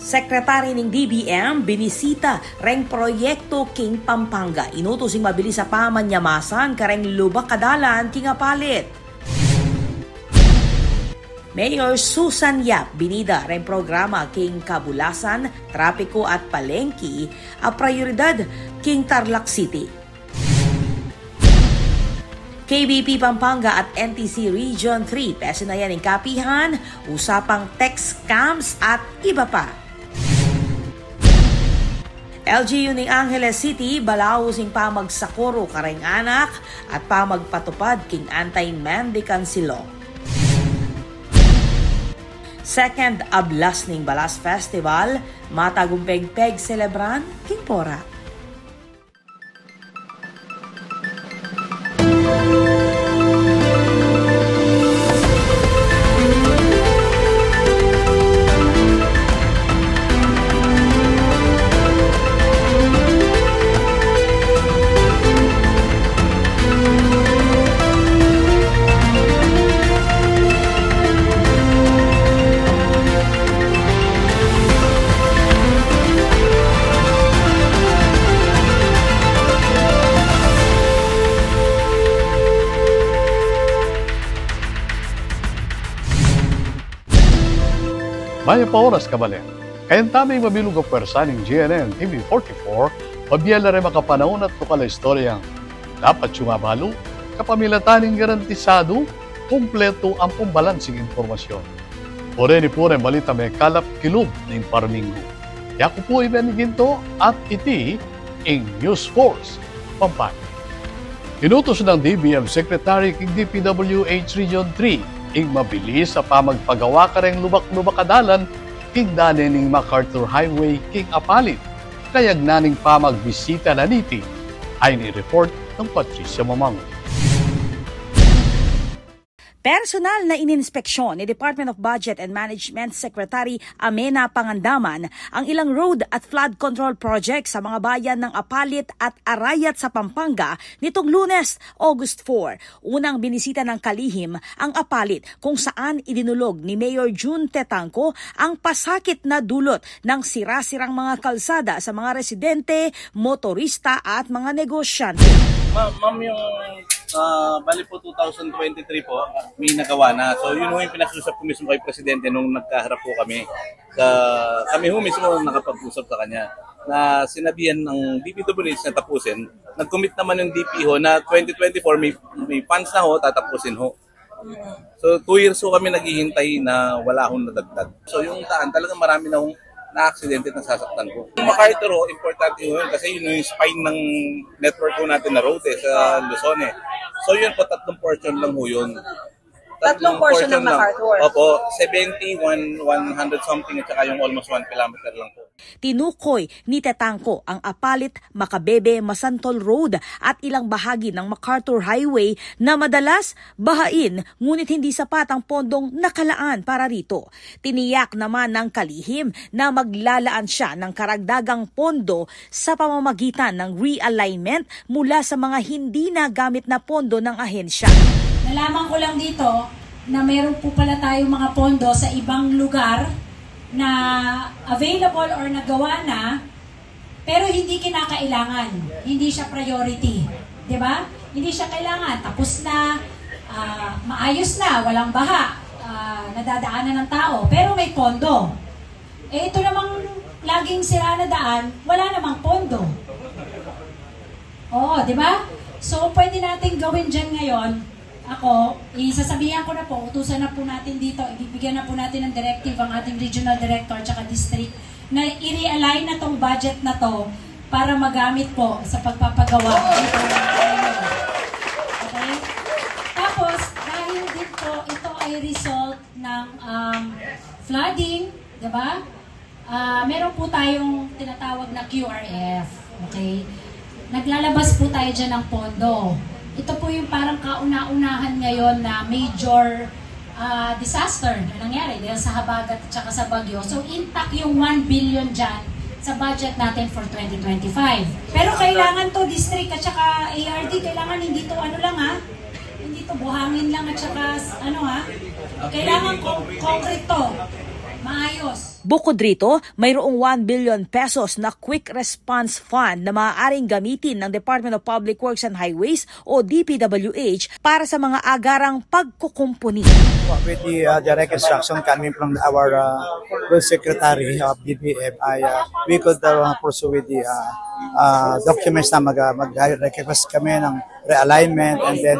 Sekretary ng DBM, binisita reng proyekto king Pampanga. Inutos sing mabilis sa pamanyamasan kareng lubak kadalan king apalit. Mayor Susan Yap binida reng programa king Kabulasan, Trapiko at Palengke a prioridad king Tarlac City. KBP Pampanga at NTC Region 3 pesinayan ng kapihan, usapang text scams at iba pa. LGU ng Angeles City balaw sing pamagsakuro kareng anak at pamagpatupad king anti-mendicancy law. Second Ablas ning Balas Festival, matagumpeg-peg celebran king Pora. Maya pa oras kabalen. Kayan tamay mabilog ang pwersa ng GNN TV44, mabiyala rin makapanahon at tukal na istoryang dapat sumabalo, kapamilataning garantisado, kumpleto ang pumbalansing informasyon. Pore ni Pure balita may kalap kilub ng Parmingo. Yaku po iben ginto at iti ing News Force Pampanga. Inutos ng DBM Secretary king DPWH Region 3 ing mabilis sa pamagpagawa kareng lubak-lubak kadalan king dane ning MacArthur Highway king apalit. Kayag naning pamagbisita na niti ay ni-report ng Patricia Mamango. Personal na ininspeksyon ni Department of Budget and Management Secretary Amena Pangandaman ang ilang road at flood control project sa mga bayan ng Apalit at Arayat sa Pampanga nitong Lunes, August 4. Unang binisita ng kalihim ang Apalit kung saan idinulog ni Mayor June Tetanco ang pasakit na dulot ng sira-sirang mga kalsada sa mga residente, motorista at mga negosyante. Ma'am, yung bali po 2023 po, may nagawa na. So yun yung pinag-usap ko mismo kay Presidente nung nagkaharap po kami. Kami ho mismo nakapag-usap sa kanya na sinabihan ng DPWH na tapusin. Nag-commit naman yung DPO na 2024 may funds na ho, tatapusin ho. So 2 years ho kami naghihintay na wala hong nadagdag. So yung daan talagang marami na hong na-aksidente na sasaktan ko. Yung MacArthur ho, importante ho yun kasi yun yung spine ng network ko natin na road sa Luzon eh. So yun po, 3 portion lang ho yun. 3 portion ng MacArthur? Opo, 70, 100 something at saka yung almost 1 kilometer lang po. Tinukoy ni Tetanco ang Apalit, Macabebe, Masantol Road at ilang bahagi ng MacArthur Highway na madalas bahain ngunit hindi sapat ang pondong nakalaan para rito. Tiniyak naman ng kalihim na maglalaan siya ng karagdagang pondo sa pamamagitan ng realignment mula sa mga hindi nagamit na pondo ng ahensya. Nalaman ko lang dito na meron po pala tayong mga pondo sa ibang lugar na available or nagawa na pero hindi kinakailangan. Hindi siya priority. 'Di ba? Hindi siya kailangan. Tapos na, maayos na, walang baha, nadadaanan ng tao, pero may pondo. Eh ito namang laging sira na daan, wala namang pondo. Oo, 'di ba? So pwede nating gawin diyan ngayon. Ako, isasabihan ko na po, utusan na po natin dito, ibibigyan na po natin ng directive ang ating regional director at district na i-realign na tong budget na to para magamit po sa pagpapagawa. Okay? Tapos, dahil din po, ito ay result ng flooding, diba? Meron po tayong tinatawag na QRF. Okay? Naglalabas po tayo dyan ng pondo. Ito po yung parang kauna-unahan ngayon na major disaster na nangyari dahil sa habagat at saka sa bagyo. So, intact yung 1 billion dyan sa budget natin for 2025. Pero kailangan to district at saka ARD, kailangan hindi to ano lang ha, hindi to buhangin lang at saka ano ha, kailangan concrete to, maayos. Bukod rito, mayroong 1 billion pesos na Quick Response Fund na maaaring gamitin ng Department of Public Works and Highways o DPWH para sa mga agarang pagkukumpuni. With the direct instruction coming from our Road Secretary of DPF, we could pursue with the documents na mag-request kami ng realignment, and then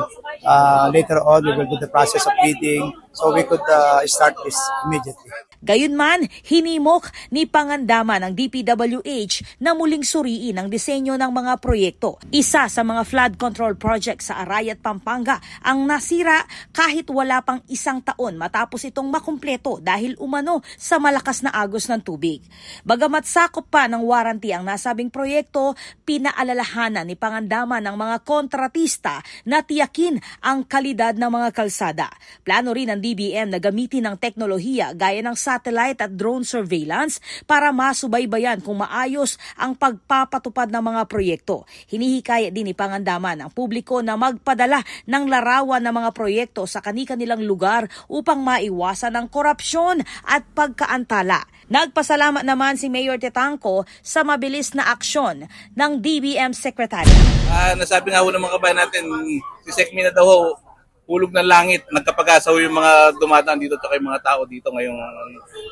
later on we will do the process of bidding, so we could start this immediately. Gayunman, hinimok ni Pangandaman ng DPWH na muling suriin ang disenyo ng mga proyekto. Isa sa mga flood control project sa Arayat, Pampanga ang nasira kahit wala pang isang taon matapos itong makumpleto dahil umano sa malakas na agos ng tubig. Bagamat sakop pa ng warranty ang nasabing proyekto, pinaalalahanan ni Pangandaman ng mga kontratista na tiyakin ang kalidad ng mga kalsada. Plano rin ng DBM na gamitin ng teknolohiya gaya ng satellite at drone surveillance para masubaybayan kung maayos ang pagpapatupad ng mga proyekto. Hinihikayat din ni Pangandaman ang publiko na magpadala ng larawan ng mga proyekto sa kani-kanilang lugar upang maiwasan ang korupsyon at pagkaantala. Nagpasalamat naman si Mayor Tetangco sa mabilis na aksyon ng DBM Secretary. Nasabi nga ho ng mga kabayan natin, si Sekmi na daw ho, hulog ng langit, nagkapag-asa yung mga dumadaan dito at yung mga tao dito ngayong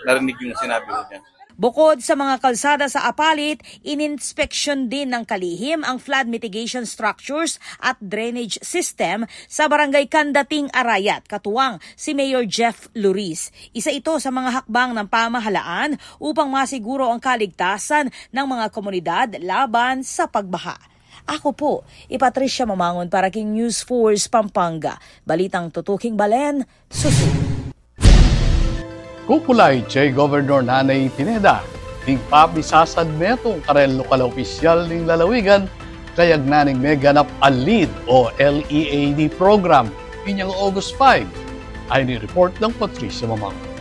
narinig yung sinabi ko niya. Bukod sa mga kalsada sa Apalit, ininspeksyon din ng kalihim ang flood mitigation structures at drainage system sa Barangay Kandating, Arayat, katuwang si Mayor Jeff Luris. Isa ito sa mga hakbang ng pamahalaan upang masiguro ang kaligtasan ng mga komunidad laban sa pagbaha. Ako po, Patricia Mamangon para King News Force Pampanga. Balitang tutuking balen, susunod. Kukulay Che Governor Nanay Pineda, ting papisasad metong karel lokal opisyal ng lalawigan, kayag naning meganap ang LEAD o LEAD program, pinyang August 5. Ay ni-report ng Patricia Mamangon.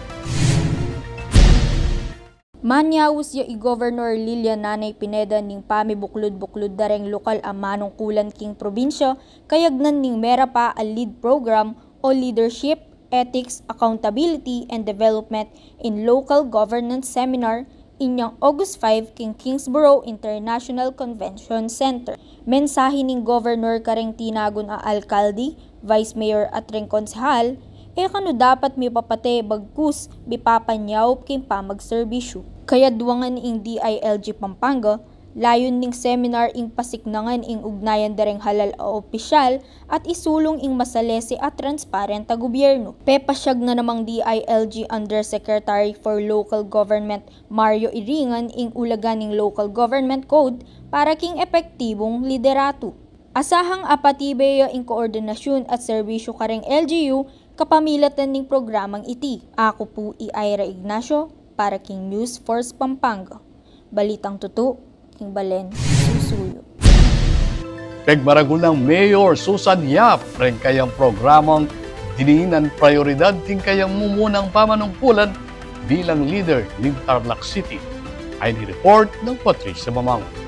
Manyawus ya i-Governor Lilian Nanay Pineda ning pamibuklod-buklod dareng lokal a manungkulan king probinsya kayagnan ning mera pa a LEAD program o Leadership, Ethics, Accountability, and Development in Local Governance Seminar inyang August 5 king Kingsborough International Convention Center. Mensahe ning Governor kareng tinagon a alkalde, Vice Mayor at ring konsehal, kano dapat mi papate bagkus bipapanyaw king pamagserbisyo. Kaya duwangan ing DILG Pampanga, layon ning seminar ing pasiknangan ing ugnayan dareng halal a opisyal at isulong ing masalese at transparent a gobyerno. Pepasyag na namang DILG Undersecretary for Local Government Mario Iringan ing ulagan ning Local Government Code para king epektibong liderato. Asahang apatibe ing koordinasyon at serbisyo kareng LGU kapamilatan ning programang iti. Ako po Ira Ignacio para King News Force Pampanga. Balitang tuto, King Balen, Susuyo. Pegmaragulang Mayor Susan Yap, rin kayang programang diniinan prioridad ting kayang mumunang pamanungkulan bilang leader ng Tarlac City. Ay ni-report ng Patricia Mamangon.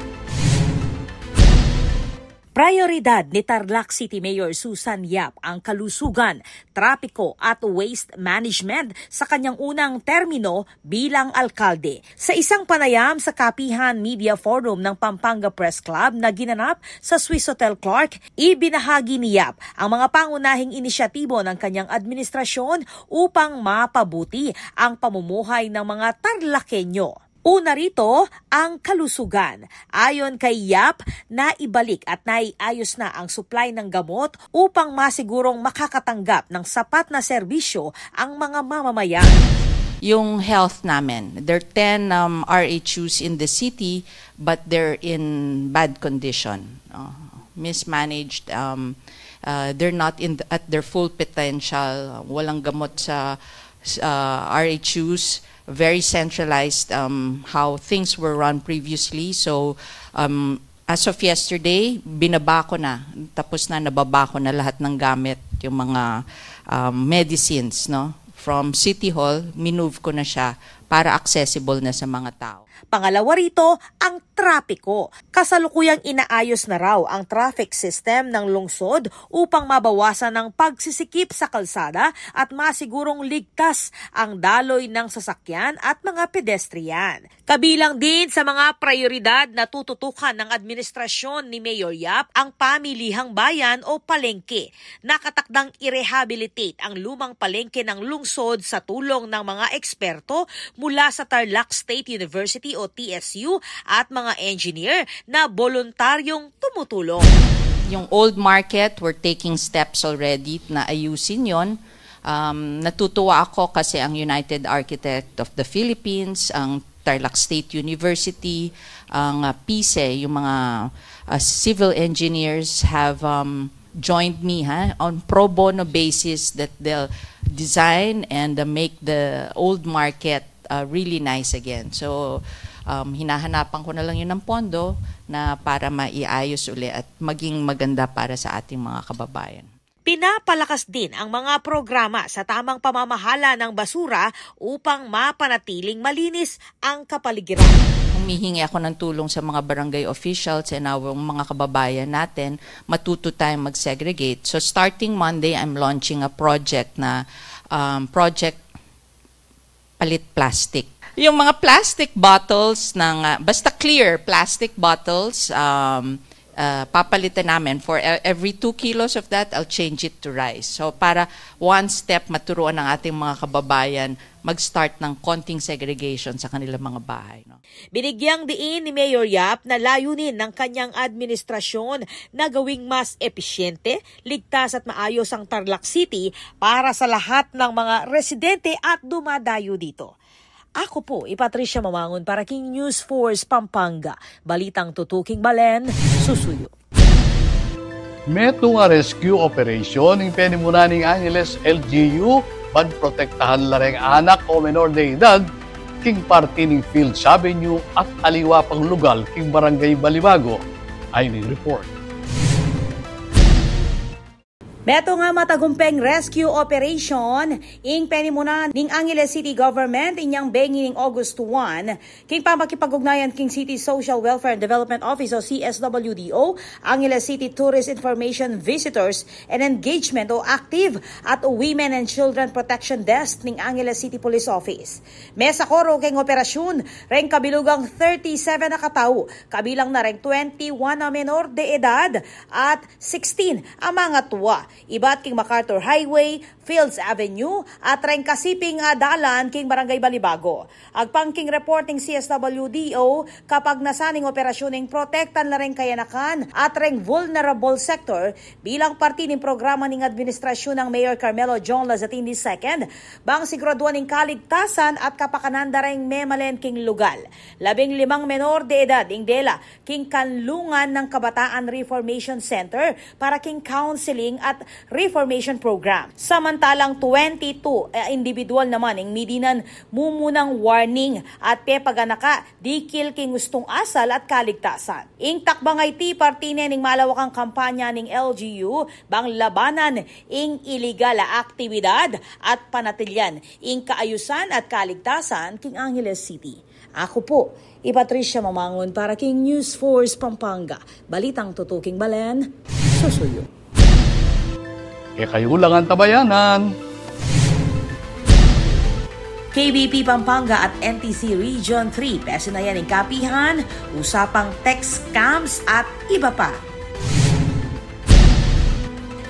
Prioridad ni Tarlac City Mayor Susan Yap ang kalusugan, trapiko at waste management sa kanyang unang termino bilang alkalde. Sa isang panayam sa Kapihan Media Forum ng Pampanga Press Club na ginanap sa Swiss Hotel Clark, ibinahagi ni Yap ang mga pangunahing inisyatibo ng kanyang administrasyon upang mapabuti ang pamumuhay ng mga Tarlakenyo. Una rito, ang kalusugan. Ayon kay Yap, naibalik at naiayos na ang supply ng gamot upang masigurong makakatanggap ng sapat na serbisyo ang mga mamamayan. Yung health namin, there are 10 RHUs in the city but they're in bad condition. Mismanaged, they're not at their full potential. Walang gamot sa RHUs. Very centralized how things were run previously. So as of yesterday, binabako na. Tapos na nababako na lahat ng gamit, yung mga medicines, no? From City Hall, minove ko na siya para accessible na sa mga tao. Pangalawa rito, ang trapiko. Kasalukuyang inaayos na raw ang traffic system ng lungsod upang mabawasan ang pagsisikip sa kalsada at masigurong ligtas ang daloy ng sasakyan at mga pedestrian. Kabilang din sa mga prioridad na tututukan ng administrasyon ni Mayor Yap ang pamilihang bayan o palengke. Nakatakdang i-rehabilitate ang lumang palengke ng lungsod sa tulong ng mga eksperto mula sa Tarlac State University o TSU at mga engineer na voluntaryong tumutulong. Yung old market, we're taking steps already na ayusin yon. Natutuwa ako kasi ang United Architect of the Philippines, ang Tarlac State University, ang PISE, yung mga civil engineers have joined me on pro bono basis that they'll design and make the old market really nice again. So, hinahanapan ko na lang yun ng pondo na para maiayos uli at maging maganda para sa ating mga kababayan. Pinapalakas din ang mga programa sa tamang pamamahala ng basura upang mapanatiling malinis ang kapaligiran. Humihingi ako ng tulong sa mga barangay officials and our mga kababayan natin, matuto tayong mag-segregate. So starting Monday, I'm launching a project na project Palit Plastic. Yung mga plastic bottles ng basta clear plastic bottles, papalitan namin. For every 2 kilos of that, I'll change it to rice. So para one step maturuan ng ating mga kababayan mag-start ng konting segregation sa kanilang mga bahay. No? Binigyang diin ni Mayor Yap na layunin ng kanyang administrasyon na gawing mas episyente, ligtas at maayos ang Tarlac City para sa lahat ng mga residente at dumadayo dito. Ako po, Patricia Mamangon para King News Force Pampanga. Balitang tutuking Balen, susuyo. Meto nga rescue operation ng penimunan ng Angeles LGU panprotektahan lareng anak o menor de edad king party ng Fields Avenue at aliwa pang lugar king Barangay Balibago ay ni report. Beto nga matagumpeng rescue operation ing penimunan ning Angeles City Government inyang bengi ning August 1 king pamakipag-ugnayan king City Social Welfare and Development Office o CSWDO, Angeles City Tourist Information Visitors and Engagement o Active at Women and Children Protection Desk ning Angeles City Police Office. Mesa koro king operasyon reng kabilugang 37 na katao, kabilang na reng 21 na menor de edad at 16 ang mga tuwa. Ibat king MacArthur Highway, Fields Avenue at reng kasiping dalan king Barangay Balibago. Agpang king reporting CSWDO kapag nasaning operasyon ning protektan la reng kayanakan at reng vulnerable sector bilang parte ning programa ning administrasyon ng Mayor Carmelo John Lazatin II bang siguraduan ning kaligtasan at kapakanan da reng memalen king lugal. 15 menor de edad ing dela king kanlungan ng Kabataan Reformation Center para king counseling at reformation program. Samantalang 22 individual naman ing midinan mumunang warning at pepaganaka dikil king gustong asal at kaligtasan. Ing takbangay ti partine ning malawakang kampanya ning LGU bang labanan ing iligal aktibidad at panatilyan ing kaayusan at kaligtasan king Angeles City. Ako po, Patricia Mamangon para King News Force Pampanga. Balitang tutuking Balen, susuyo. Kayo lang ang tabayanan. KBP Pampanga at NTC Region 3, pesa na yan ng kapihan, usapang text scams at iba pa.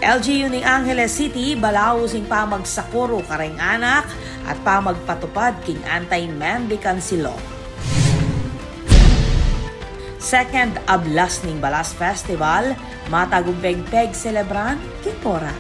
LGU ng Angeles City, balausing pamagsakuro kareng anak at pamagpatupad king anti-mendicancy law. Second Ablas ning Balas Festival, matagumpeng peg celebran king Pora.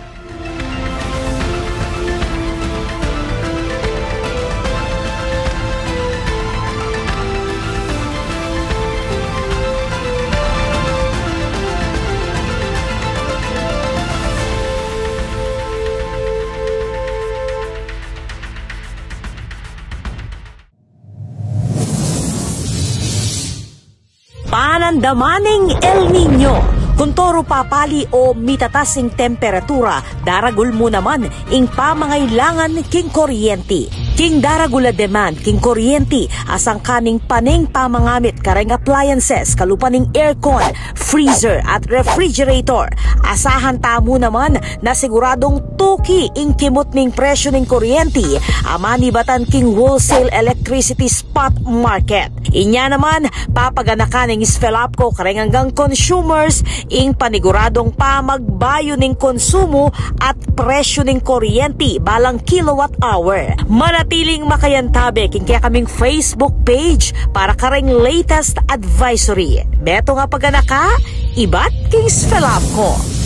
Panandamaning El Nino. Kuntoro papali o mitatasing temperatura, daragul mo naman ing pamangailangan king kuryente. King daragula demand, king kuryente, asang kaning paning pamangamit kareng appliances, kalupaning aircon, freezer at refrigerator. Asahan tamo naman na siguradong tuki ing kimot ning presyo ning kuryente, amani batan king wholesale electricity spot market. Inya naman, papaganakan ning Sfelapco kareng hanggang consumers ing paniguradong pa magbayo ning konsumo at presyo ning kuryente balang kilowatt hour. Manatiling makayantabe king kaya kaming Facebook page para kareng latest advisory. Beto nga paganaka, ibat king Sfelapco.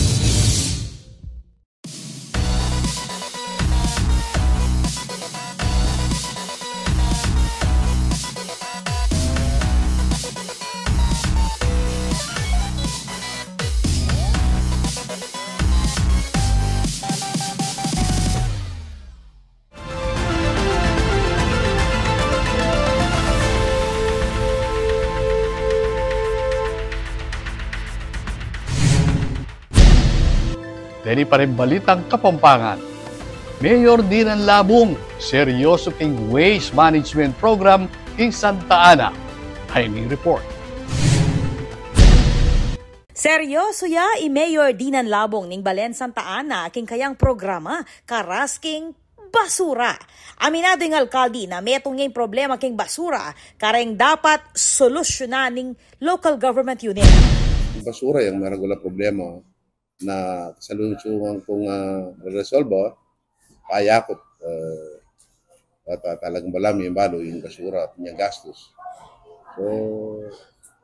Deni pa rin balitang Kapampangan. Mayor Dinan Labong, seryoso king waste management program king Santa Ana. Timing report. Seryoso ya i Mayor Dinan Labong ning Balen Santa Ana king kayang programa karas king basura. Aminado yung alkalde na metong yung problema king basura kareng dapat solusyonan ning local government unit. Basura yung maragula problema na kasalusugan kong resolve, payakot talagang balam yung balo, yung basura at yung gastos. So,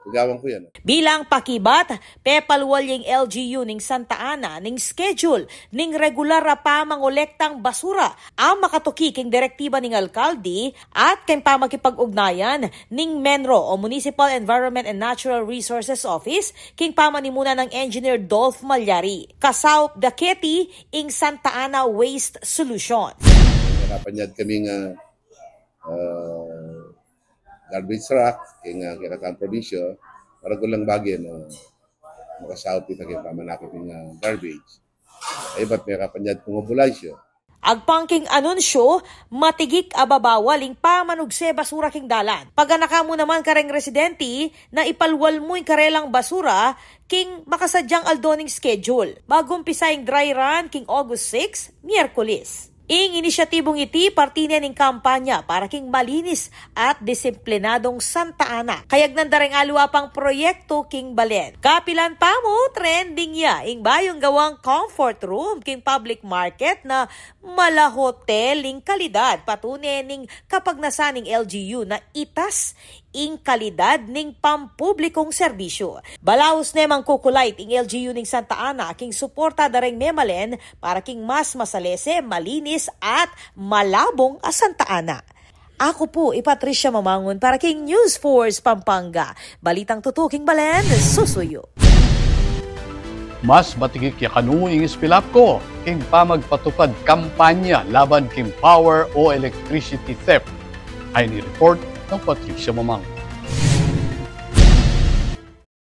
gagawin ko yan. Bilang pakibat, pepalwal yung LGU ning Santa Ana ning schedule ning regular pa mangolektang basura ang makatuki king direktiba ning alkalde at king pamakipag-ugnayan ning MENRO o Municipal Environment and Natural Resources Office king pamanimuna ng Engineer Dolph Malyari. Ka-South Daqueti ing Santa Ana Waste Solutions. Napanyad kaming garbage truck king Kiratang Provincia para gulang bagay na makasahot kita kay pamanakit ng garbage. Ay ba't may kapanyad kong obulasyo? Agpangking anunsyo, matigik ababawaling pamanugse basura king dalan. Paganaka mo naman kareng residente na ipalwal mo yung karelang basura king makasadyang aldoning schedule. Bagumpisayang dry run king August 6, Miyerkules. Ing inisyatibong iti partine ning kampanya para king malinis at disiplinadong Santa Ana. Kayag nandareng alwa pang proyekto king Balen. Kapilan pa mo trending ya ing bayong gawang comfort room king public market na mala hotel ing kalidad patune ning kapag nasaning LGU na itas ing kalidad ning pampublikong serbisyo. Balaos nemang kukulait ing LGU ning Santa Ana king suporta dareng memalen para king mas masalese, malinis at malabong a Santa Ana. Ako po, Patricia Mamangon para king News Force Pampanga. Balitang tutuking Balen, susuyo. Mas matigik ya kanu ing Sfelapco king pamagpatupad kampanya laban king power o electricity theft. Ay ni report ng Patricia Mamang.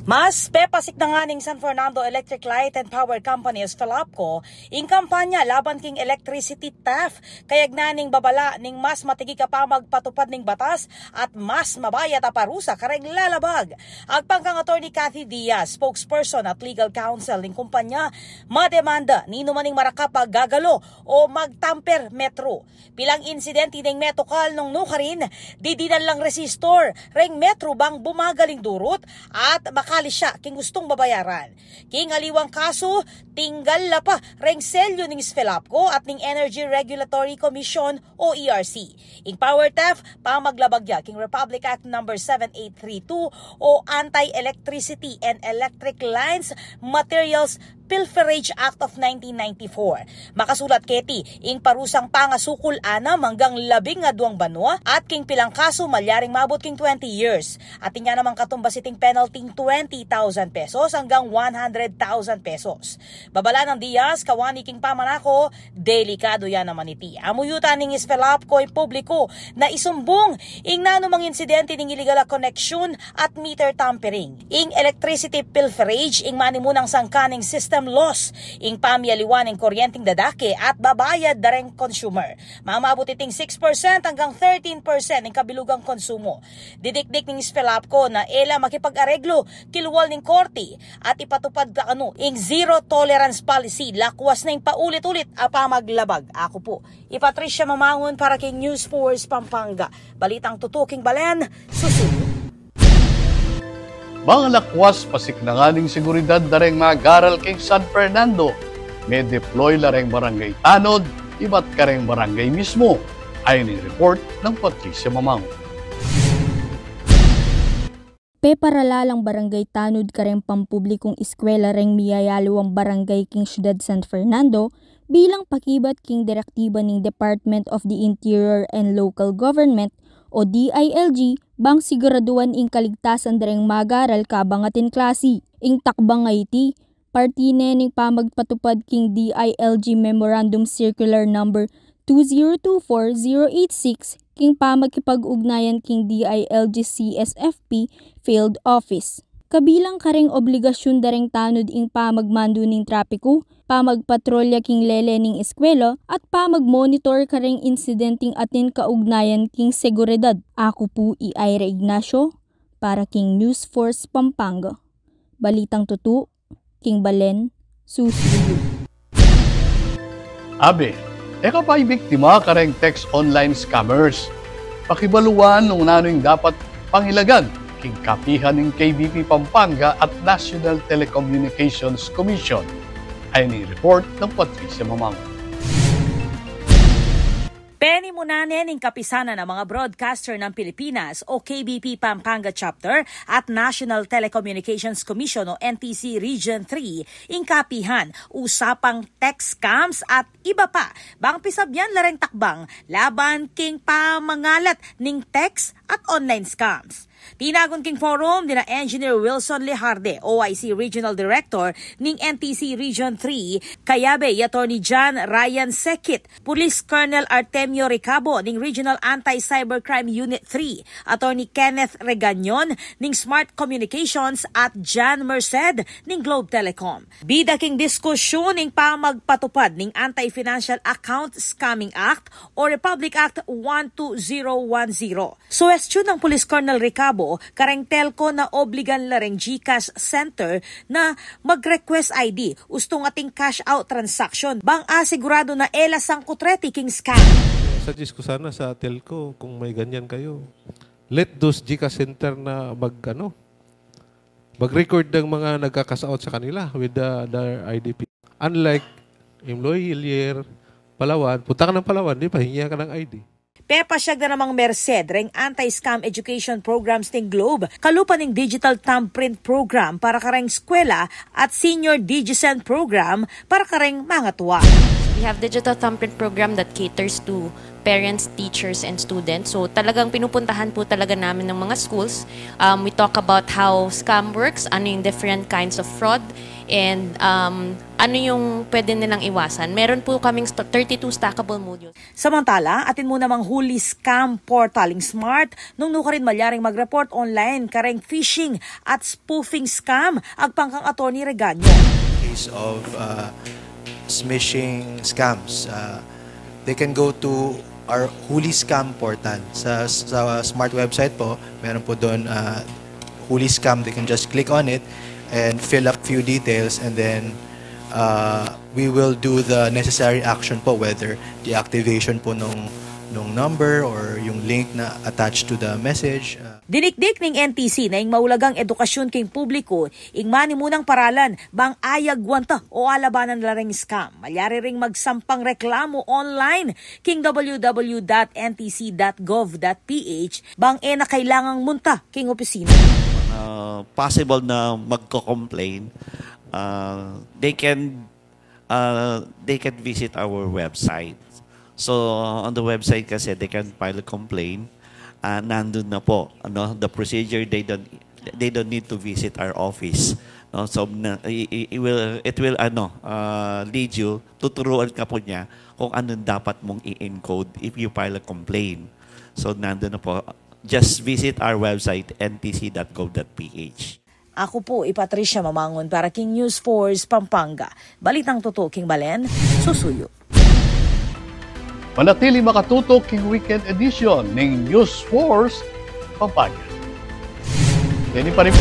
Mas pepasik na nga ning San Fernando Electric Light and Power Company Sfelapco ing kampanya laban king electricity theft kayag na ning babala ning mas matigi ka pa magpatupad ning batas at mas mabayad a parusa kareng lalabag. Agpangkang Attorney Cathy Diaz, spokesperson at legal counsel ning kumpanya, mademanda nino maning marakapag gagalo o magtamper metro. Pilang insidente ning metokal nung nukarin, didinan lang resistor reng metro bang bumagaling durot at makali siya king gustong babayaran. King aliwang kaso, tinggal la pa reng selyo ning Sfelapco at ning Energy Regulatory Commission o ERC. Ing power theft, pamaglabagya king Republic Act No. 7832 o Anti-Electricity and Electric Lines Materials Pilferage Act of 1994. Makasulat keti, ing parusang pangasukul ana manggang 12 banwa at king pilang kaso malyaring mabot king 20 years. At inya namang katumbas iting penalty 20,000 pesos hanggang 100,000 pesos. Babala ng Diaz, kawani king pamanako, delikado yan naman iti. Amuyutan ning Sfelapco ay publiko na isumbong ing nanumang insidente ning illegal connection at meter tampering. Ing electricity pilferage ing manimunang sangkaning system system loss, ing pamiyaliwan ng kuryenteng dadake at babayad dareng consumer. Mamabot iting 6% hanggang 13% ng kabilugang konsumo. Didikdik ng Spelapco na ela makipag-areglo kiluwal ng korte at ipatupad ka ing zero tolerance policy lakwas na yung paulit-ulit apamaglabag. Ako po, Patricia Mamangon para kay News Force Pampanga. Balitang tutuking balen, susunod. Mga lakwas pasik na nga ning seguridad dareng magaral king San Fernando. May deploy lareng barangay tanod, iba't kareng barangay mismo. Ayon ni report ng Patricia Mamangon. Peparalang barangay tanod kareng pampublikong eskwela reng miyayalo ang barangay king Siyudad San Fernando bilang pakibat king direktiba ning Department of the Interior and Local Government o DILG bang siguraduan ing kaligtasan dareng magaral kabangatin klase. Ing takbang IT, partine ning pamagpatupad king DILG Memorandum Circular Number 2024086 king pamagkipag-ugnayan king DILG CSFP Field Office. Kabilang kareng obligasyon dareng tanod ing pamagmando ning trapiko, pamagpatrolya king lele ning eskwela at pamagmonitor kareng incidenting atin kaugnayan king seguridad. Ako po Ira Ignacio para king News Force Pampanga. Balitang tutu, king Balen, susuyo. Abe, eka pa'y biktima kareng text online scammers. Pakibaluan nung nano'y dapat pangilagan king kapihan ng KBP Pampanga at National Telecommunications Commission. Ay ni report ng Patricia Mamangon. Penny Munanen ng kapisanan ng mga broadcaster ng Pilipinas o KBP Pampanga Chapter at National Telecommunications Commission o NTC Region 3 ing kapihan usapang text scams at iba pa. Bang pisabyan lareng takbang laban king pamangalat ning text at online scams. Tinagon king forum dina Engineer Wilson Lejarde, OIC Regional Director ning NTC Region 3, kayabe Attorney John Ryan Sekit, Police Colonel Artemio Ricabo ning Regional Anti-Cybercrime Unit 3, Attorney Kenneth Regañon ning Smart Communications at John Merced ning Globe Telecom. Bida king diskusyon ning pamagpatupad ning Anti-Financial Account Scamming Act o Republic Act 12010. Suwestyon ng Police Colonel Ricabo kareng telco na obligan lareng GCash Center na mag-request ID ustong ating cash out transaction bang asigurado na ela sang kutreti king scam. Suggest ko sana sa telco kung may ganyan kayo. Let those GCash Center na mag-record ng mga nagka-cash out sa kanila with their IDP. Unlike Imloy, Palawan, punta ka ng Palawan, di pa, hingi ka ng ID. Pepasyag na namang Merced reng anti-scam education programs ng Globe, kalupa ng digital thumbprint program para kareng eskwela at senior DigiSend program para kareng mga tuwa. We have digital thumbprint program that caters to parents, teachers, and students. So talagang pinupuntahan po talaga namin ng mga schools. We talk about how scam works, ano yung different kinds of fraud, and ano yung pwede nilang iwasan. Meron po kaming 32 stackable modules. Samantala, atin mo namang huli scam portaling smart nung nukarin malyaring mag-report online kareng phishing at spoofing scam agpangkang Attorney Regaño. Case of smishing scams. They can go to our Huli Scam portal. Sa smart website po, meron po doon Huli Scam. They can just click on it and fill up few details, and then we will do the necessary action po, whether the activation po nung number or yung link na attached to the message. Dinikdik ning NTC na ing maulagang edukasyon king publiko, ing mani munang paralan bang ayag wanta o alabanan lareng scam. Malyari ring magsampang reklamo online king www.ntc.gov.ph bang na kailangang munta king opisina. Possible na magko-complain, they can visit our website. So on the website kasi they can file a complaint. Nandun na po the procedure. They don't need to visit our office. So it will lead you, tuturuan ka po niya kung anong dapat mong i-encode if you file a complaint. So nandun na po. Just visit our website ntc.gov.ph. Ako po, Patricia Mamangon para King News Force Pampanga. Balitang totoo, King Balen, susuyo. Manatili makatutok King Weekend Edition ng News Force Pampanga. Yan pa rin.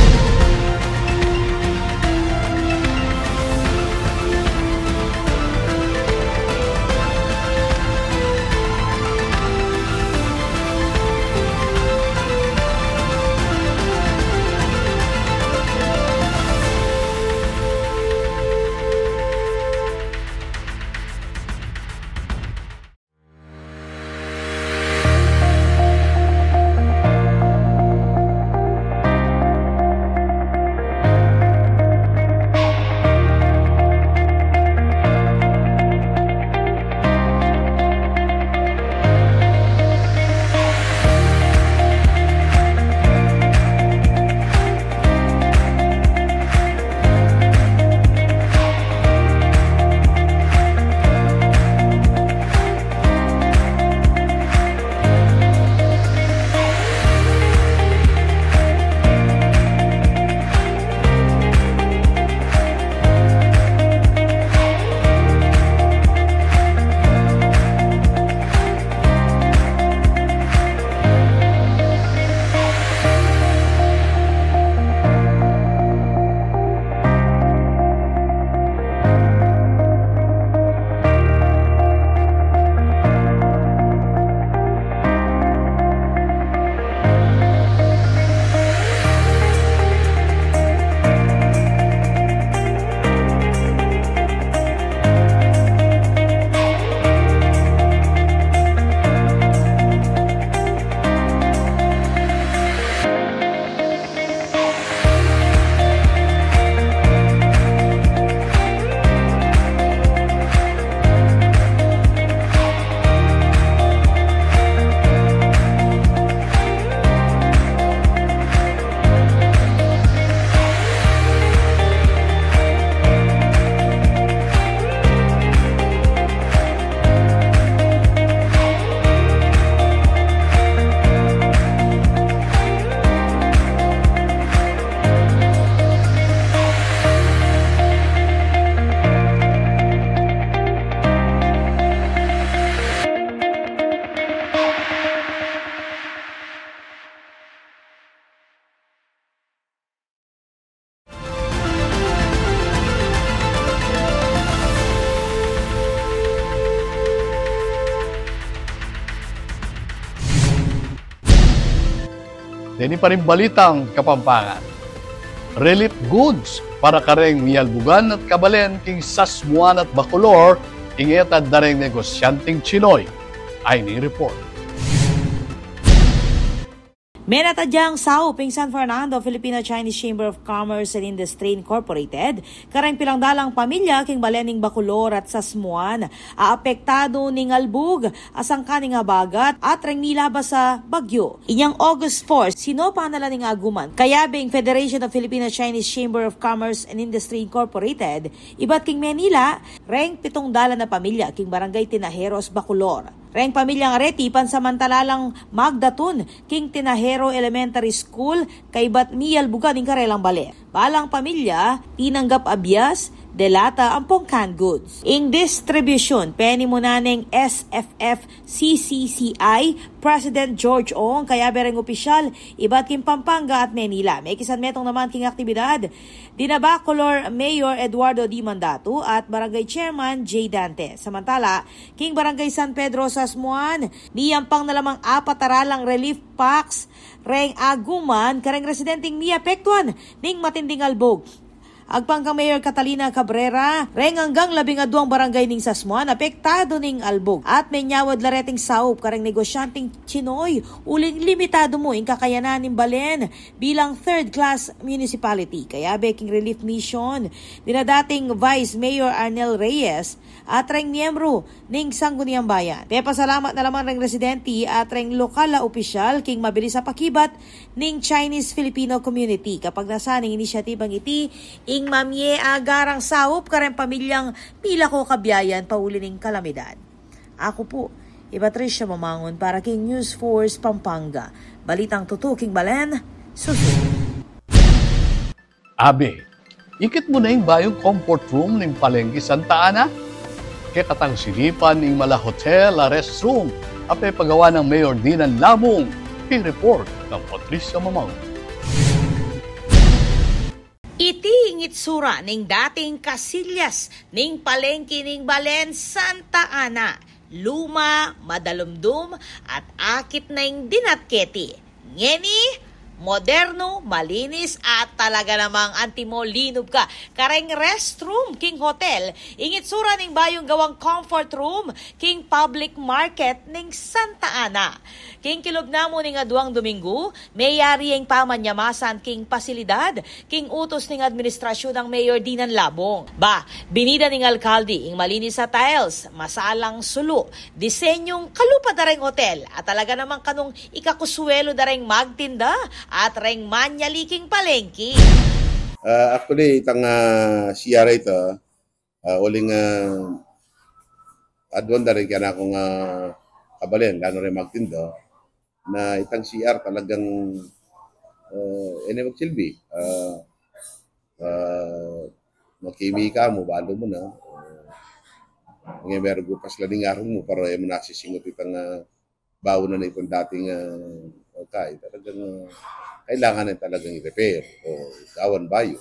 Dini pa rin balitang Kapampangan. Relief goods para kareng Miyalbugan at Kabalen king Sasmuan at Bacolor ingetad dareng negosyanteng Chinoy. Ay ni report. Menatadyang sauping San Fernando Filipino-Chinese Chamber of Commerce and Industry Incorporated, karang pilang dalang pamilya king Balening Bacolor at Sasmuan, aapektado ning albug, asang kaning habagat at reng nilabas sa bagyo. Inyang August 4, sinopa nala ning aguman, kayabing Federation of Filipino-Chinese Chamber of Commerce and Industry Incorporated, ibat king Manila, reng 7 na pamilya king Barangay Tinajeros, Bacolor. Reng pamilyang reti pansamantalalang magdatun king Tinajero Elementary School kay Batmiyalbugan ning Karelang Bale. Balang pamilya tinanggap abyas delata ampong canned goods. Ing distribution peni mo naning SFF CCCI President George Ong kaya bereng opisyal ibat king Pampanga at Manila. May kisan metong naman king aktibidad Bacolor Mayor Eduardo D. Mandato at Barangay Chairman J. Dante. Samantala, king Barangay San Pedro Sasmuan, niyampang na lamang 4 taralang relief packs reng aguman kareng residenteng niapektuan ning matinding albog. Agpangkang Mayor Catalina Cabrera, reng hanggang 12 barangay ning Sasmuan, apektado ning albog. At may nyawad lareting saup kareng negosyanteng Chinoy, uling limitado mo ing kakayanan ning Balen bilang third-class municipality. Kaya beking relief mission, dinadating Vice Mayor Arnel Reyes at reng miyembro ning Sangguniang Bayan. Kaya pasalamat na lamang reng residente at reng lokal na opisyal king mabilis sa pakibat ning Chinese-Filipino community. Kapag nasaning inisyatibang iti, ing mamye agarang saup kareng pamilyang pila ko kabiyayan pauli ning kalamidad. Ako po, Patricia Mamangon para King News Force Pampanga. Balitang tutuking Balen, susunod. Abe, ikit mo na yung bayong comfort room ng Palengke Santa Ana? Kaya katang silipan ng mala hotel a restroom apay pagawa ng Mayor Dinan Labong. Report ng Patricia Mamang. Iti ngitsura ning dating Casillas ning Palengke ning Balen, Santa Ana. Luma, madalumdum at akit na yung dinatketi. Ngeni, moderno, malinis at talaga namang antimolinob ka. Kareng restroom, king hotel, ingit sura ning bayong gawang comfort room, king public market ning Santa Ana. King kilob na mo ning aduang Domingo, mayari yung pamanyamasan king pasilidad, king utos ning administrasyon ng Mayor Dinan Labong. Ba, binida ning alkalde, ing malinis sa tiles, masalang sulo, disenyong kalupa dareng hotel, at talaga namang kanong ikakuswelo dareng magtinda, at reng manyaliking palengke. Actually, itang CR ito, uling adwan na rin kaya na akong kabalin, lalo rin magtindo, na itang CR talagang magsilbi. Makimi ka mo, balo mo na. Ngayon meron ko pas laning araw mo, para mo nasisingot itang bawo na itong dating okay. Talagang kailangan na talagang i-repair o gawan bayo.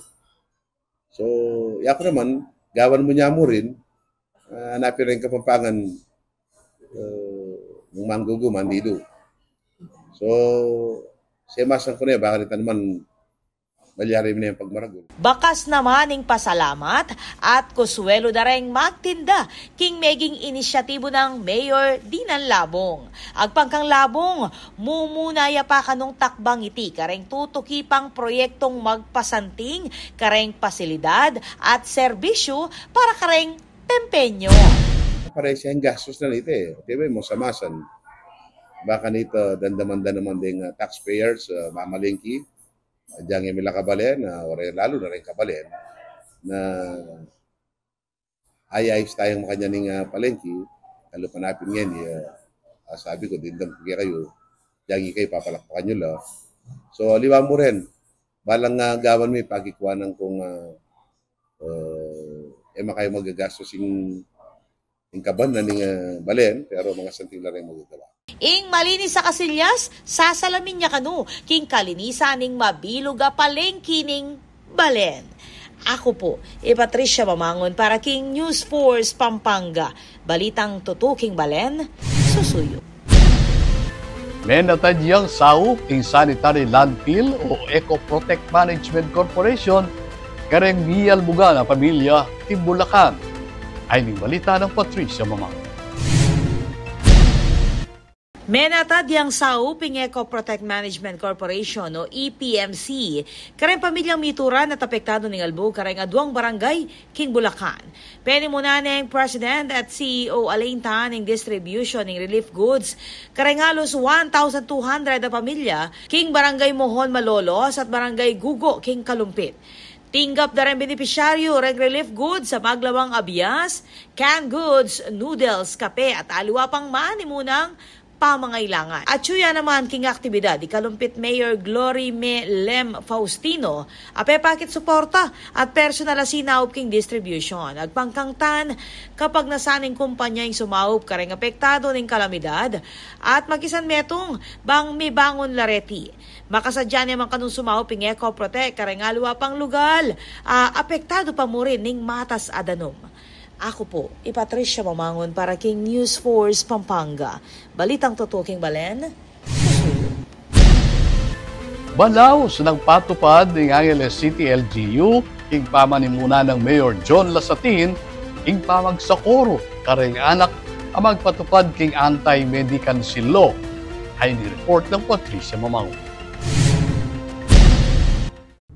So, yako naman, gawan mo niya mo rin, hanapin rin kapampangan ng mangguguman dito. So, semasan ko na baka nito naman malyari mo na yung pagmaragol. Bakas naman ning pasalamat at kuswelo dareng magtinda king meging inisyatibo ng Mayor Dinan Labong. Agpangkang Labong, mumunaya pa kanong takbang iti kareng tutuki pang proyektong magpasanting, kareng pasilidad at serbisyo para kareng tempenyo. Pare siyang gastos na nito eh. Diba mo samasan. Baka nito dandaman naman ding taxpayers, mamalingki. Diyan yung mila kabalen, lalo na rin kabalen, na ayayos tayong makanyaning palengki. Kalo panapin ngayon, sabi ko, dindam ko kayo, diyan kayo papalakpakan nyo lang. So, liwa mo rin. Balang gawan mo pagkikwanan kung makayo magagastos yung kaban na ning balen, pero mga santing lang rin magagawa. Ing malinis sa Casillas, sasalamin niya kanu, king kalinisan ning mabilog a palengke ning Balen. Ako po, Patricia Mamangon para King News Force Pampanga. Balitang tutuking Balen, susuyo. Menatadyang SAU, king Sanitary Landfill o Eco Protect Management Corporation, kareng miyal buga na pamilya, Timbulacan. Ay ning balita ng Patricia Mamangon. Menatadyang SAU, Eco Protect Management Corporation o EPMC, kareng pamilyang mituran at apektado ng albog kareng aduang barangay, King Bulacan. Penimuna ng President at CEO Alain Tan ng distribution ng relief goods, kareng halos 1,200 na pamilya, King Barangay Mohon Malolos at Barangay Gugo, King Kalumpit. Tinggap na rin benepisyaryo reg relief goods sa maglawang abias, canned goods, noodles, kape at aliwa pang maanimunang pamangailangan. At suya naman king aktibidad, ikalumpit Mayor Glory Lem Faustino, apepakit suporta at personal sinaup king distribution. Agpangkangtan kapag nasaning kumpanya yung sumaup kareng apektado ng kalamidad at magisan metong bang may bangon lareti. Makasadya naman kanong sumaup king Eco Protect kareng alwa pang lugal, apektado pa mo rin ning matas adanom. Ako po, Patricia Mamangon para King News Force Pampanga. Balitang tutuking Balen. Balaos ng patupad ng Angeles City LGU, king pamanimuna ng Mayor John Lasatin, king pamagsakoro, kareng anak, ang magpatupad king anti-medicancy law. Ay ni-report ng Patricia Mamangon.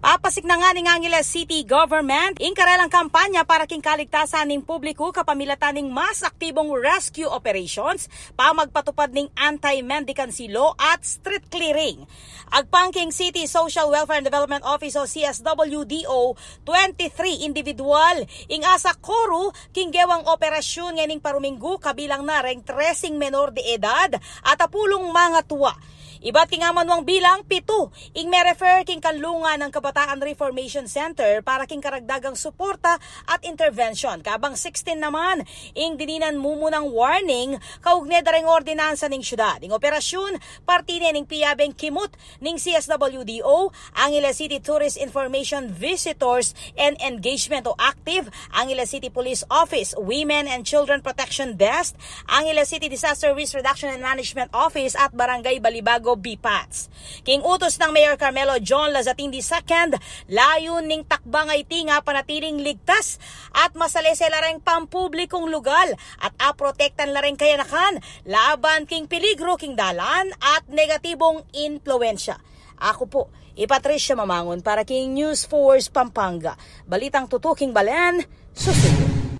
Papasik na nga ni Angeles City Government ing karelang kampanya para king kaligtasan ning publiko kapamilatan ning mas aktibong rescue operations pa magpatupad ning anti-mendicancy law at street clearing. Agpangking City Social Welfare and Development Office o CSWDO 23 individual ing asa koro king gewang operasyon nganing paruminggo kabilang na reng 13 menor de edad at apulong mga tuwa. Iba't kingamanwang bilang 7, ing may-refer king kanlungan ng Kabataan Reformation Center para king karagdagang suporta at intervention. Kabang 16 naman, ing dininan mumunang warning kaugnay dareng ordinansa ning syudad. Ing operasyon, partine ning piyabeng kimut ning CSWDO, Angeles City Tourist Information Visitors and Engagement o ACTIV, Angeles City Police Office, Women and Children Protection Desk, Angeles City Disaster Risk Reduction and Management Office at Barangay Balibago BPATS. King utos ng Mayor Carmelo John Lazatin II, layon ning takbang ay tinga panatiling ligtas at masalese lareng pampublikong lugar at aprotektan lareng kayanakan laban king peligro king dalan at negatibong influensya. Ako po, Patricia Mamangon para king News Force Pampanga. Balitang tutuking balan, susunod.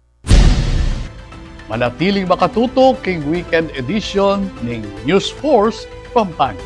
Manatiling makatutok king weekend edition ng News Force Pampanga.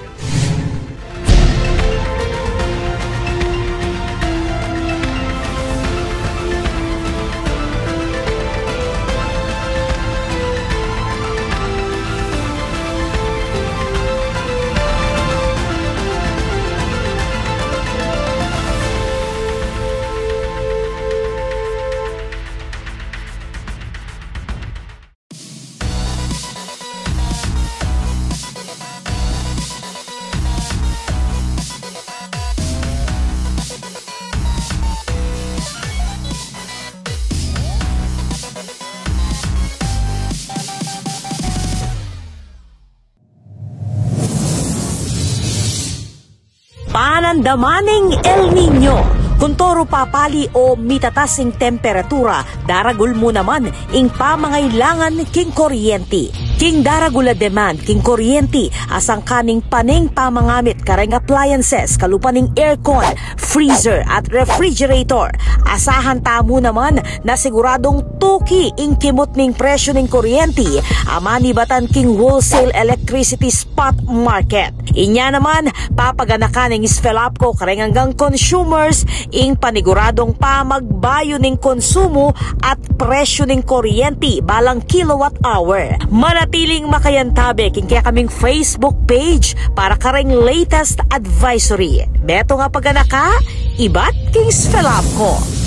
Panandamaning El Nino. Kuntoro papali o mitatasing temperatura, daragul mo naman ing pamangailangan king kuryente. King daragula demand king kuryente asang kaning paning pamangamit kareng appliances kalupaning aircon, freezer at refrigerator. Asahan tamo naman na siguradong tuki ing kimot ning presyo ning kuryente amani batan king wholesale electricity spot market. Inya naman papaganakan ning Sfelapco kareng hanggang consumers ing paniguradong pamagbayo ning konsumo at presyo ning kuryente balang kilowatt hour. Manatiling makayantabe king kaya kaming Facebook page para kareng latest advisory. Beto nga paganaka, ibat king Sfelapco.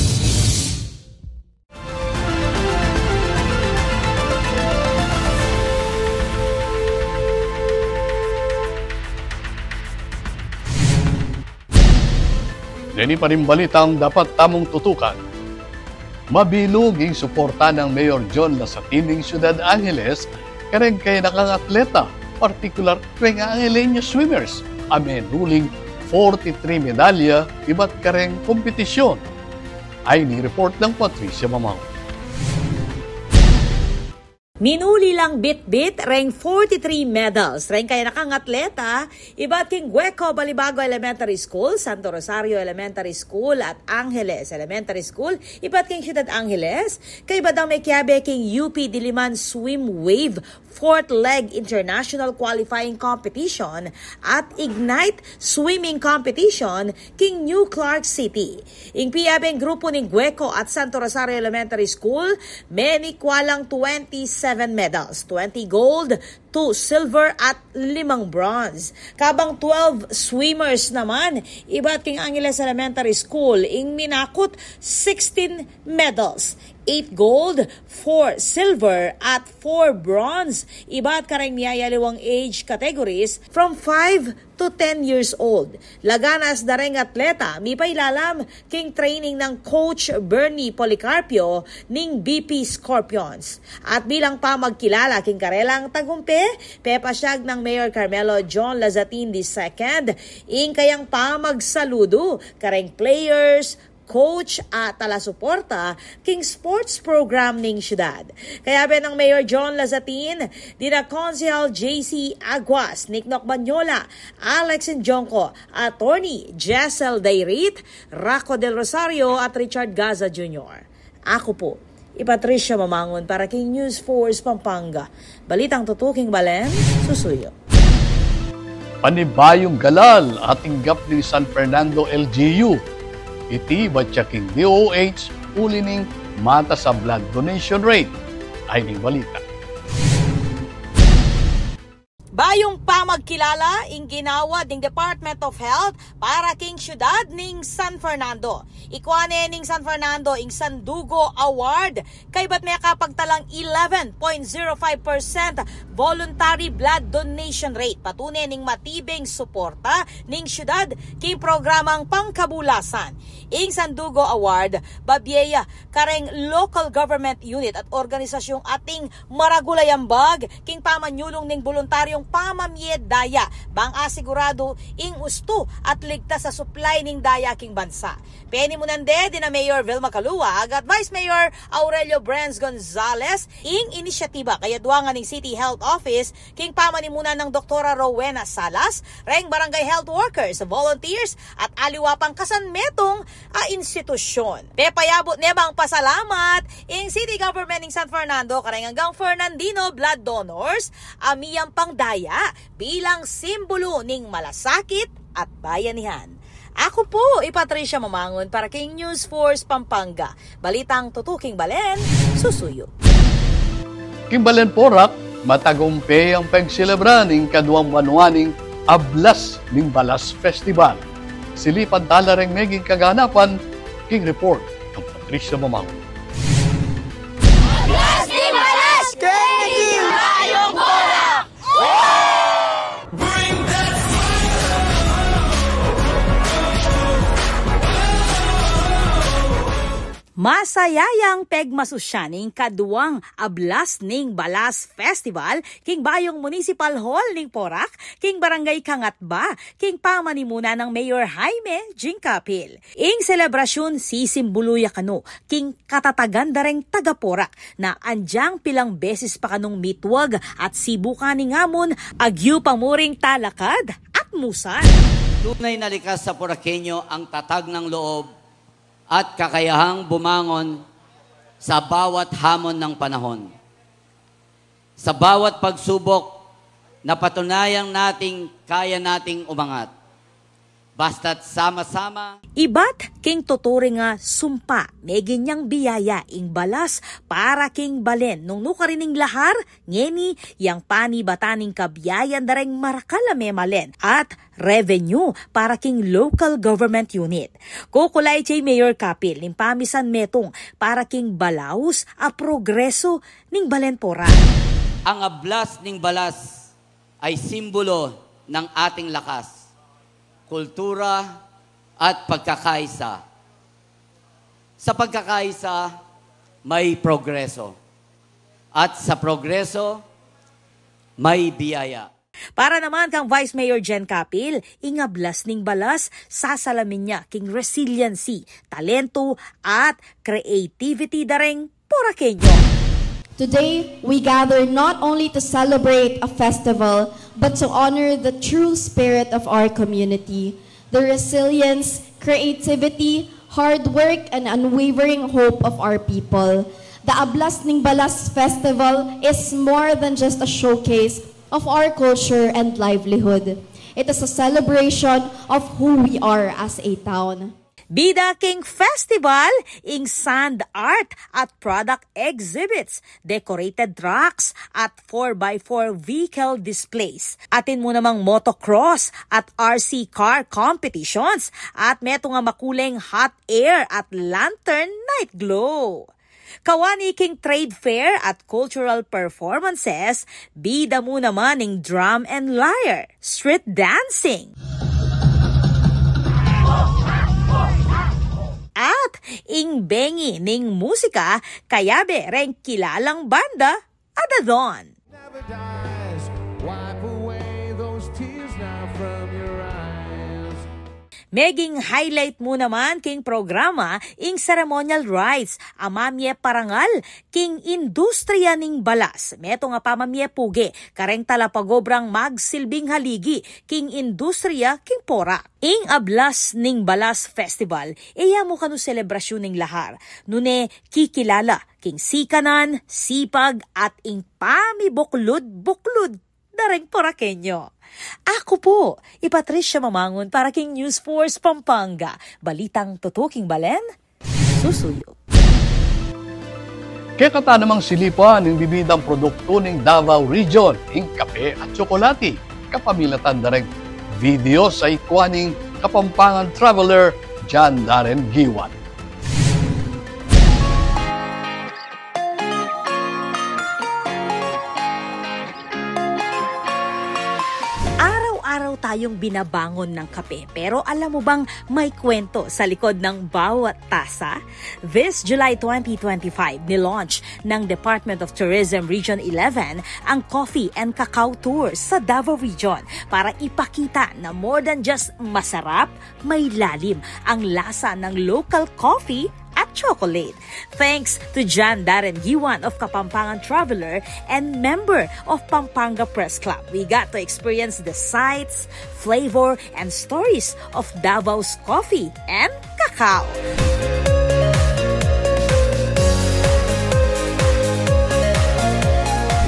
Dini pa rin balitang dapat tamong tutukan. Mabilog ang suporta ng Mayor John Lazatin ng Ciudad Angeles kareng kay nakangatleta, partikular kay nga Angeleña swimmers. Amen ruling 43 medalya iba't kareng kompetisyon. Ay ni-report ng Patricia Mamang. Minuli lang bit-bit, reng 43 medals. Reng kaya nakangatleta, iba't king Gueco Balibago Elementary School, Santo Rosario Elementary School at Angeles Elementary School, iba't king Ciudad Angeles, kay badang may kiyabe king UP Diliman Swim Wave 4th Leg International Qualifying Competition at Ignite Swimming Competition king New Clark City. Ing piyabeng grupo ning Gueco at Santo Rosario Elementary School, may kwalang 27 medals, 20 gold, 2 silver at 5 bronze. Kabang 12 swimmers naman, iba't king Angeles Elementary School, ing minakot 16 medals, 8 gold, 4 silver at 4 bronze. Iba't kareng niyayaliwang age categories from 5 to 10 years old. Laganas dareng atleta, mi pailalam king training ng Coach Bernie Policarpio ning BP Scorpions. At bilang pa magkilala king karelang tagumpe, pepasyag ng Mayor Carmelo John Lazatin II, ing kayang pa magsaludo kareng players, coach at talasuporta king sports program ning syudad. Kaya ben ng Mayor John Lazatin, dina Consihal JC Aguas, Niknok Banyola, Alex Njonko, Attorney Jessel Dairit, Racco Del Rosario at Richard Gaza Jr. Ako po, Patricia Mamangon para king News Force Pampanga. Balitang tutuking balen, susuyo. Panibayong galal ating gap ni San Fernando LGU. Iti batyaking DOH ulining mata sa blood donation rate. Ay ning balita. Bayong pamagkilala ing ginawa ding Department of Health para king syudad ning San Fernando. Ikuane ning San Fernando ing Sandugo Award kay ba't may kapagtalang 11.05% voluntary blood donation rate. Patunay ning matibing suporta ning syudad king programang pangkabulasan. Ing Sandugo Award, babyeya kareng local government unit at organisasyong ating maragulayambag king pamanyulong ning voluntaryong pamamyed daya bang asigurado ing usto at ligtas sa supply ning daya king bansa. Peni munande din na Mayor Vilma Caluag at Vice Mayor Aurelio Brands Gonzales ing inisyatiba kaya duangan ning City Health Office king pamanimunan ng Doktora Rowena Salas, reng barangay health workers, volunteers at aliwapang kasanmetong institusyon. Pepayabot nebang pasalamat ing City Government ning San Fernando kareng hanggang Fernandino blood donors amiyang pangdaya bilang simbolo ning malasakit at bayanihan. Ako po, Patricia Mamangon para King News Force Pampanga. Balitang tutuking Balen, susuyo. King Balen Porac, matagumpay ang pagselebra ning kaduang manuaning Ablas ning Balas Festival. Silipan tala ring meging kaganapan, King Report ng Patricia Mamangon. Ablas ning Balas! King Bayong Porac! Masayayang pegmasusyaning kaduang Ablas ning Balas Festival king Bayong Municipal Hall ning Porac king Barangay Kangatba king pamanimuna ng Mayor Jaime Jingkapil. Ing selebrasyon sisimbuluya kano king katatagan dareng taga Porac na anjang pilang beses pa kanong mitwag at sibukan ni ngamon agyu pamuring talakad at musan. Tunay na likas sa Poraqueño ang tatag ng loob at kakayahang bumangon sa bawat hamon ng panahon. Sa bawat pagsubok, napatunayang nating kaya nating umangat. Basta't sama-sama. Ibat king tuturi nga sumpa, megin niyang biyaya ing balas para king balen. Nung nukarining lahar, ngeni yang pani bataning kabiyayan dareng marakalame malen at revenue para king local government unit. Kukulay chay Mayor Kapil ning pamisan metong para king balaus a progreso ning Balen Porac. Ang Ablas ning Balas ay simbolo ng ating lakas, kultura at pagkakaisa. Sa pagkakaisa, may progreso. At sa progreso, may biyaya. Para naman kang Vice Mayor Jen Kapil, ingablas ning balas, sasalamin niya king resiliency, talento at creativity dareng Poraqueño. Today, we gather not only to celebrate a festival, but to honor the true spirit of our community, the resilience, creativity, hard work, and unwavering hope of our people. The Ablas ning Balas Festival is more than just a showcase of our culture and livelihood. It is a celebration of who we are as a town. Bida King Festival, ing sand art at product exhibits, decorated trucks at 4x4 vehicle displays. Atin mo namang motocross at RC car competitions at meto nga makuleng hot air at lantern night glow. Kawani king trade fair at cultural performances, bida mo naman ing drum and lyre, street dancing. At ing bengi ning musika, kayabe reng kilalang banda, Adadon. Meging highlight mo naman king programa ing ceremonial rites, amamye parangal king industriya ning balas. Meto nga pamamye puge, kareng talapagobrang magsilbing haligi king industriya king Porac. Ing Ablas ning Balas Festival, iya mo kanu selebrasyon ning lahar. Nune kikilala king sikanan, sipag at ing pamibuklod-buklod dareng Poraqueño. Ako po, Patricia Mamangon para King News Force Pampanga. Balitang tutuking Balen, susuyo. Kaya kata namang silipan ng bibidang produkto ng Davao Region, ng kape at tsokolate. Kapamilatan na rin video sa ikwaning Kapampangan traveler John Darren Giwan. Araw-araw tayong binabangon ng kape, pero alam mo bang may kwento sa likod ng bawat tasa? This July 2025, nilaunch ng Department of Tourism Region 11 ang Coffee and Cacao Tour sa Davao Region para ipakita na more than just masarap, may lalim ang lasa ng local coffee at chocolate. Thanks to John Darren Giwan of Kapampangan Traveler and member of Pampanga Press Club, we got to experience the sights, flavor, and stories of Davao's coffee and cacao.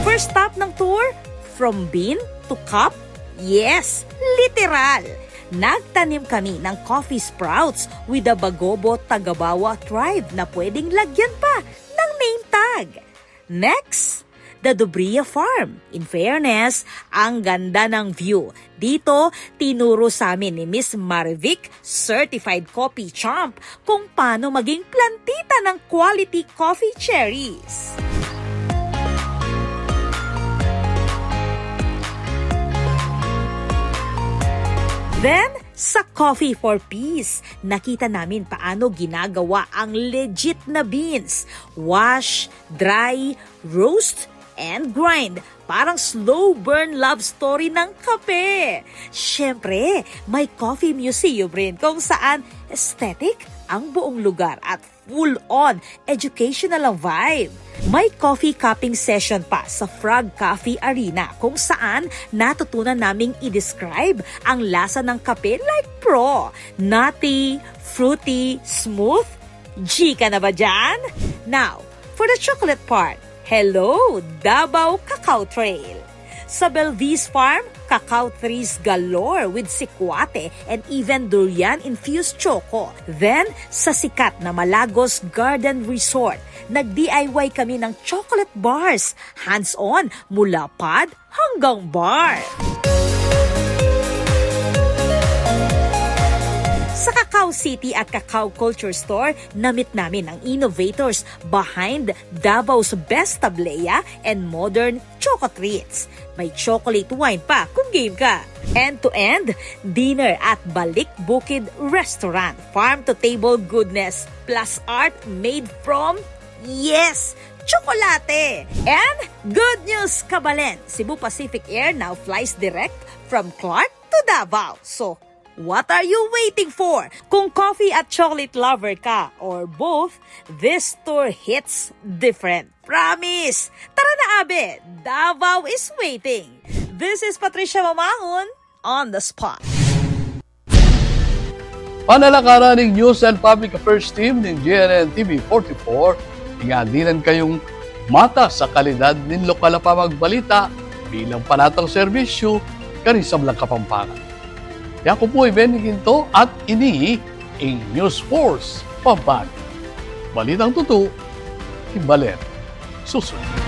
First stop ng tour, from bean to cup? Yes, literal! Nagtanim kami ng coffee sprouts with the Bagobo Tagabawa tribe na pwedeng lagyan pa ng name tag. Next, the Dobria Farm. In fairness, ang ganda ng view. Dito, tinuro sa amin ni Miss Marivic, Certified Coffee Champ, kung paano maging plantita ng quality coffee cherries. Then, sa Coffee for Peace, nakita namin paano ginagawa ang legit na beans. Wash, dry, roast, and grind. Parang slow burn love story ng kape. Siyempre, may coffee museum rin kung saan aesthetic ang buong lugar at full-on educational ang vibe. May coffee cupping session pa sa Frog Coffee Arena kung saan natutunan naming i-describe ang lasa ng kape like pro. Nutty, fruity, smooth. G ka na ba dyan? Now, for the chocolate part, hello, Davao Cacao Trail. Sa Belvis Farm, cacao trees galore with sikwate and even durian-infused choco. Then, sa sikat na Malagos Garden Resort, nag-DIY kami ng chocolate bars, hands-on mula pad hanggang bar. Sa Cacao City at Cacao Culture Store, namit namin ang innovators behind Davao's best tablea and modern choco treats. May chocolate wine pa kung game ka. End-to-end, dinner at Balik Bukid Restaurant. Farm-to-table goodness plus art made from, yes, chocolate! And good news, Kabalen! Cebu Pacific Air now flies direct from Clark to Davao. So, what are you waiting for? Kung coffee at chocolate lover ka or both, this tour hits different. Promise! Tara na, Abe! Davao is waiting. This is Patricia Mamahon on the spot. Panalakaran ng News and Public Affairs Team ng GNN TV 44, ingadinan kayong mata sa kalidad ng lokal na pamagbalita bilang panatang serbisyo kani sa Kapampangan. Ako po ay Benny Quinto at ini ang News Force Pampanga. Balitang tutu, Himbaler, susunod.